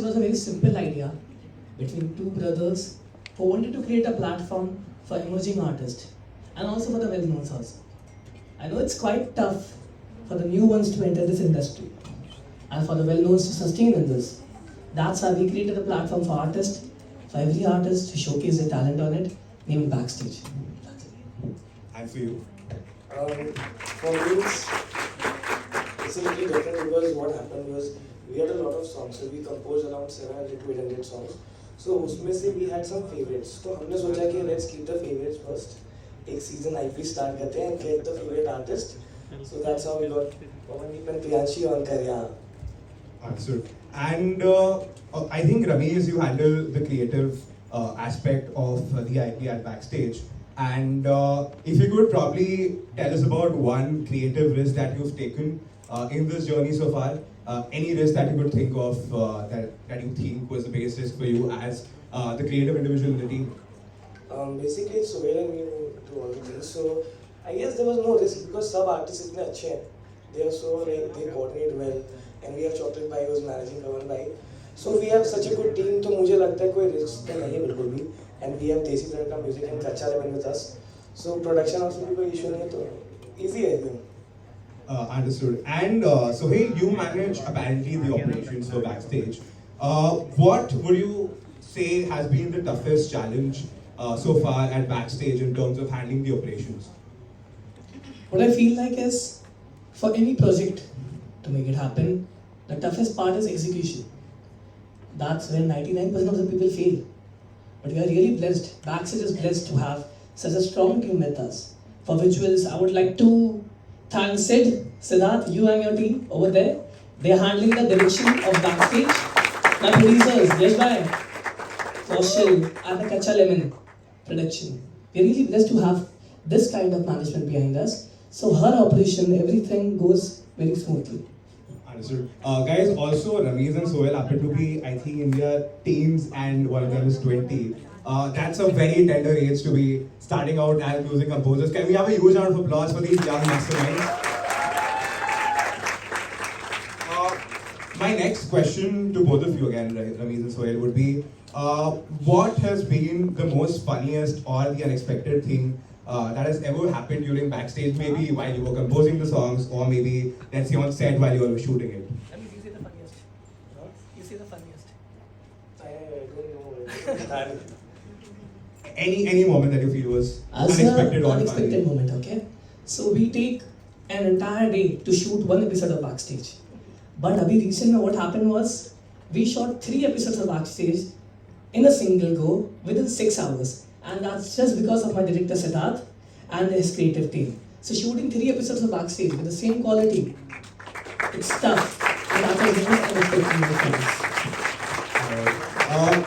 was a very simple idea between two brothers who wanted to create a platform for emerging artists and also for the well-known also. I know it's quite tough for the new ones to enter this industry and for the well-knowns to sustain in this. That's why we created a platform for artists, for every artist to showcase their talent on it, named Backstage. That's it. And for you? For me, it's a little different because what happened was we had a lot of songs, so we composed around 700 to 800 songs. So उसमें से we had some favorites. तो हमने सोचा कि let's keep the favorites first. एक season IP start करते हैं and get the favorite artist. So that's how we got Pawandeep and Priyanshi on Karya. Understood. And I think Ramesh, you handle the creative aspect of the IP at Backstage. And if you could probably tell us about one creative risk that you've taken in this journey so far, any risk that you could think of that you think was the biggest risk for you as the creative individual in the team? Basically, it's Sohail and me who do all the things. So I guess there was no risk because सब artists इतने अच्छे हैं. They are so like they coordinate well, and we have Chocolate Bhai who's managing Pawan Bhai. So we have such a good team. तो मुझे लगता है कोई risk तो नहीं है बिल्कुल भी. And we have Desi Tadka Music and Kacha Lemon with us. So production also भी कोई issue नहीं है तो easy है एकदम. Understood. And Sohail, you manage apparently the operations for Backstage. What would you say has been the toughest challenge so far at Backstage in terms of handling the operations? What I feel like is, for any project to make it happen, the toughest part is execution. That's when 99% of the people fail. But we are really blessed. Backstage is blessed to have such a strong team with us. For visuals, I would like to thank Sid, Siddharth, you and your team over there. They are handling the direction of Backstage. My producers, Yash Bhai, Kaushal, and the Kacha Lemon production. We are really blessed to have this kind of management behind us. So her operation, everything goes very smoothly. Understood. Guys, also Ramesh and Sohail happen to be, I think, in their teens and one of them is 20. That's a very tender age to be starting out as music composers. Can we have a huge round of applause for these young masterminds? My next question to both of you again, Ramesh and Sohail, would be what has been the most funniest or the unexpected thing that has ever happened during Backstage, maybe while you were composing the songs or maybe, let's say, on set while you were shooting it? You say the funniest. You say the funniest. I don't know. Any moment that you feel was As unexpected an or unexpected funny? moment, okay? So we take an entire day to shoot one episode of Backstage. But abhi recently what happened was, we shot 3 episodes of Backstage in a single go within 6 hours. And that's just because of my director Siddharth and his creative team. So shooting 3 episodes of Backstage with the same quality, it's tough. And that was not unexpected difference.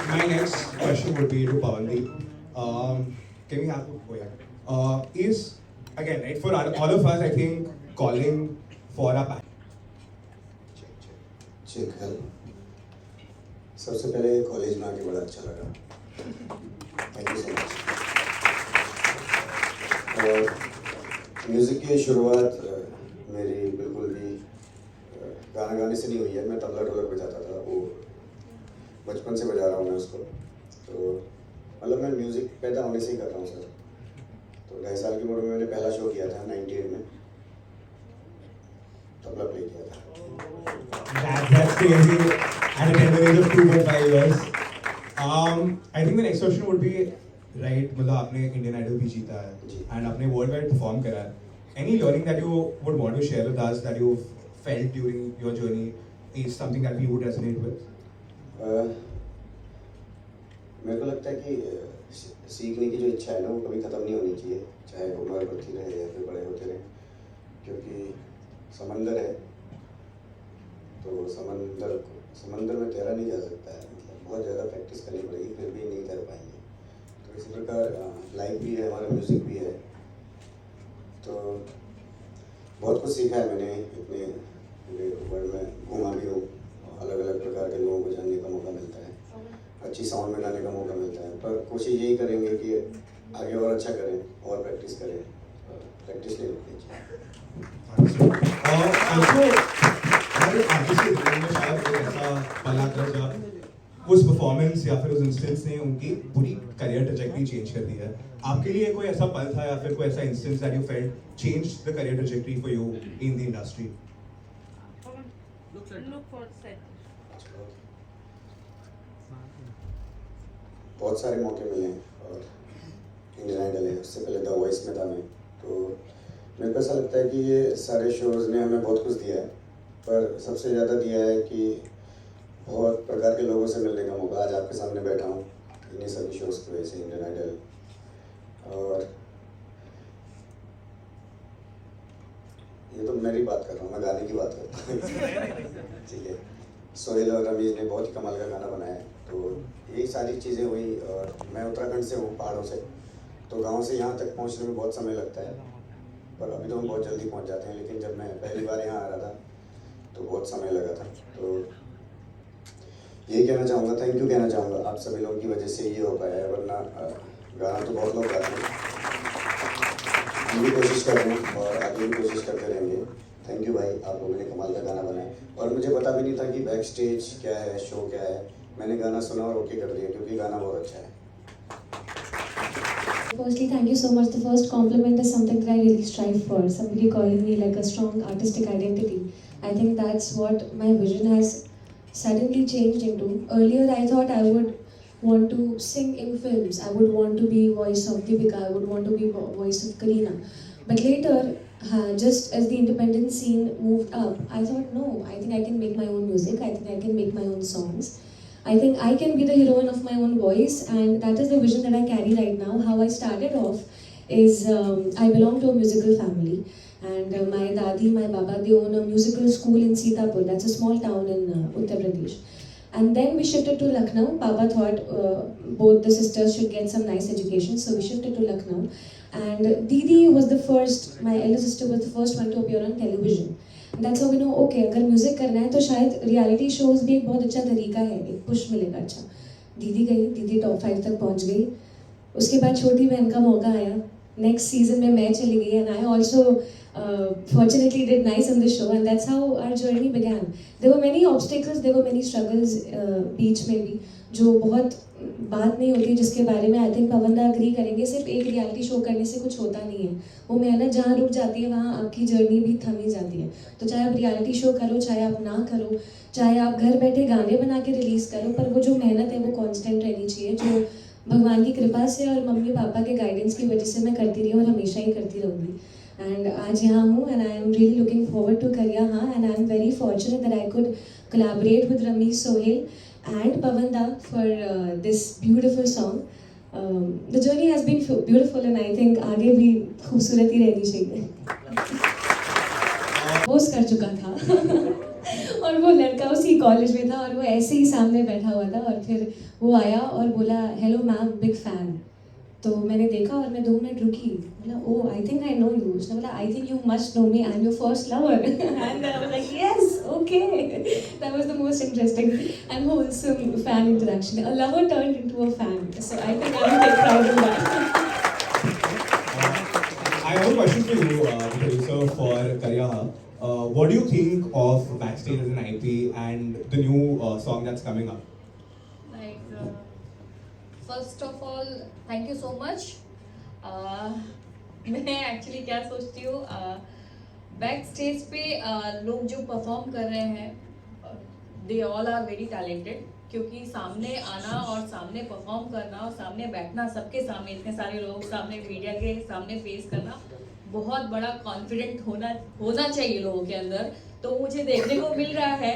My next question would be to Pawandeep. Can we have is again, right, for all of us, I think calling for a passion. Check hello सबसे पहले college में आके बड़ा अच्छा लगा thank you so much और music की शुरुआत मेरी बिल्कुल भी गाना गाने से नहीं हुई है मैं तबला ढोलक बजाता था वो बचपन से बजा रहा हूँ मैं उसको तो मतलब मैं म्यूज़िक पैदा होने से ही कर रहा हूँ सर तो 2.5 साल की उम्र में मैंने पहला शो किया था 98 में तबला प्ले किया था That's crazy. At a tender age of 2.5 years. I think the next question would be, right, मतलब आपने Indian Idol भी जीता है and आपने worldwide perform करा है. Any learning that you would want to share with us that you felt during your journey is something that we would resonate with? मेरे को लगता है कि सीखने की जो इच्छा है ना वो कभी ख़त्म नहीं होनी चाहिए चाहे उम्र बढ़ती रहे या फिर बड़े होते रहे क्योंकि समंदर है तो समंदर में तैरा नहीं जा सकता है मतलब बहुत ज़्यादा प्रैक्टिस करनी पड़ेगी फिर भी नहीं तैर पाएंगे तो इसी प्रकार लाइफ भी है हमारा म्यूज़िक भी है तो बहुत कुछ सीखा है मैंने इतने पूरे वर्ल्ड में घूमा भी हूँ अलग अलग प्रकार के लोगों को जानने का मौका मिलता है अच्छी साउंड में गाने का मौका मिलता है पर कोशिश यही करेंगे कि आगे और अच्छा करें और प्रैक्टिस करें प्रैक्टिस नहीं रुकनी चाहिए also, हमारे आर्टिस्ट के जीवन में शायद एक ऐसा पल आता है जब उस परफॉर्मेंस या फिर उस इंस्टेंस ने उनकी पूरी करियर ट्रैजेक्टरी चेंज कर दी है. आपके लिए कोई ऐसा पल था या फिर कोई ऐसा instance that you felt change the career trajectory for you in the industry? Look for set. बहुत सारे मौके मिले हैं और इंडियन आइडल है, उससे पहले द वॉइस में था मैं, तो मेरे को ऐसा लगता है कि ये सारे शोज़ ने हमें बहुत कुछ दिया है, पर सबसे ज़्यादा दिया है कि बहुत प्रकार के लोगों से मिलने का मौका. आज आपके सामने बैठा हूँ इन्हीं सभी शोज़ की वजह से, इंडियन आइडल. और ये तो मेरी बात कर रहा हूँ, मैं गाने की बात करता हूँ. ठीक है, सोहेल और रमीज ने बहुत ही कमाल का गाना बनाया है, तो यही सारी चीज़ें हुई. और मैं उत्तराखंड से हूँ, पहाड़ों से, तो गांव से यहाँ तक पहुँचने में बहुत समय लगता है, पर अभी तो हम बहुत जल्दी पहुँच जाते हैं. लेकिन जब मैं पहली बार यहाँ आ रहा था तो बहुत समय लगा था. तो यही कहना चाहूँगा, थैंक यू कहना चाहूँगा आप सभी लोगों की वजह से ये हो पाया है, वरना गाना तो बहुत लोग गाते हैं. हम भी कोशिश कर रहे हैं और आगे भी कोशिश करते रहेंगे. थैंक यू भाई, आप लोगों ने कमाल का गाना बनाया. और मुझे पता भी नहीं था कि बैक स्टेज क्या है, शो क्या है. मैंने गाना सुना और ओके कर दिया, क्योंकि गाना बहुत अच्छा है. Firstly, thank you so much. The first compliment is something that I really strive for. Somebody calling me like a strong artistic identity. I think that's what my vision has suddenly changed into. Earlier, I thought I would want to sing in films. I would want to be voice of Deepika. I would want to be voice of Kareena. But later, just as the independent scene moved up, I thought, no, I think I can make my own music. I think I can make my own songs. I think I can be the heroine of my own voice, and that is the vision that I carry right now. How I started off is I belong to a musical family, and my dadi, my baba, they own a musical school in Sitapur. That's a small town in Uttar Pradesh. And then we shifted to Lucknow. Baba thought both the sisters should get some nice education, so we shifted to Lucknow. And Didi was the first, my elder sister was the first one to appear on television. That's how we know, okay, अगर music करना है तो शायद reality shows भी एक बहुत अच्छा तरीका है, एक पुश मिलेगा. अच्छा, दीदी गई, दीदी टॉप 5 तक पहुंच गई. उसके बाद छोटी बहन का मौका आया, नेक्स्ट सीजन में मैं चली गई, and I also fortunately did nice in the show, and that's how our journey began. There were many obstacles, there were many struggles बीच में भी, जो बहुत बात नहीं होती, जिसके बारे में आई थिंक पवन दा अग्री करेंगे. सिर्फ एक रियलिटी शो करने से कुछ होता नहीं है. वो मेहनत जहाँ रुक जाती है वहाँ आपकी जर्नी भी थम ही जाती है. तो चाहे आप रियलिटी शो करो, चाहे आप ना करो, चाहे आप घर बैठे गाने बना के रिलीज़ करो, पर वो जो मेहनत है वो कॉन्स्टेंट रहनी चाहिए, जो भगवान की कृपा से और मम्मी पापा के गाइडेंस की वजह से मैं करती रही और हमेशा ही करती रहूँगी. And आज यहाँ हूँ, and I am really looking forward to Karya Ha, and I am very fortunate that I could collaborate with Ramesh Sohail and Pavan Da for this beautiful song. The journey has been beautiful, and I think आगे भी खूबसूरत ही रहनी चाहिए. Post कर चुका था और वो लड़का उसी कॉलेज में था और वो ऐसे ही सामने बैठा हुआ था, और फिर वो आया और बोला, हेलो मैम, बिग फैन. तो मैंने देखा और मैं 2 मिनट रुकी, बोला, oh, I think I know you. उसने बोला, I think you must know me, I am your first lover. And I was like, yes, okay. That was the most interesting and wholesome fan interaction. A lover turned into a fan, so I think I will take pride in that. I have a question for you, producer, for Karya Ha. What do you think of Backstage as an IP and the new song that's coming up? Like, first of all, thank you so much. मैं actually क्या सोचती हूँ, back stage पे लोग जो perform कर रहे हैं, they all are very talented. क्योंकि सामने आना और सामने परफॉर्म करना और सामने बैठना, सबके सामने, इतने सारे लोग सामने, मीडिया के सामने फेस करना, बहुत बड़ा कॉन्फिडेंट होना चाहिए लोगों के अंदर. तो मुझे देखने को मिल रहा है.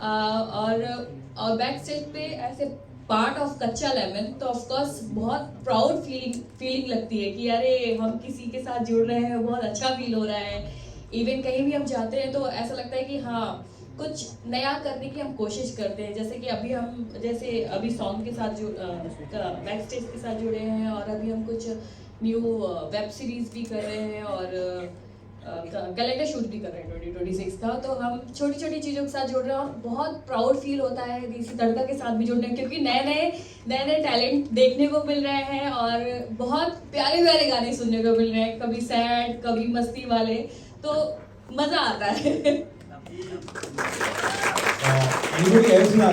और बैक स्टेज पे ऐसे पार्ट ऑफ कच्चा लेमन, तो ऑफकोर्स बहुत प्राउड फीलिंग लगती है कि अरे हम किसी के साथ जुड़ रहे हैं, बहुत अच्छा फील हो रहा है. इवन कहीं भी हम जाते हैं तो ऐसा लगता है कि हाँ, कुछ नया करने की हम कोशिश करते हैं. जैसे कि अभी सॉन्ग के साथ बैक स्टेज के साथ जुड़े हैं, और अभी हम कुछ न्यू वेब सीरीज भी कर रहे हैं और कैलेंडर शूट भी कर रहे हैं 2026 का. तो हम छोटी छोटी चीज़ों के साथ जुड़ रहे हैं और बहुत प्राउड फील होता है इसी तड़का के साथ भी जुड़ने, क्योंकि नए टैलेंट देखने को मिल रहे हैं और बहुत प्यारे प्यारे गाने सुनने को मिल रहे हैं, कभी सैड, कभी मस्ती वाले. तो मज़ा आता है. Anybody else in the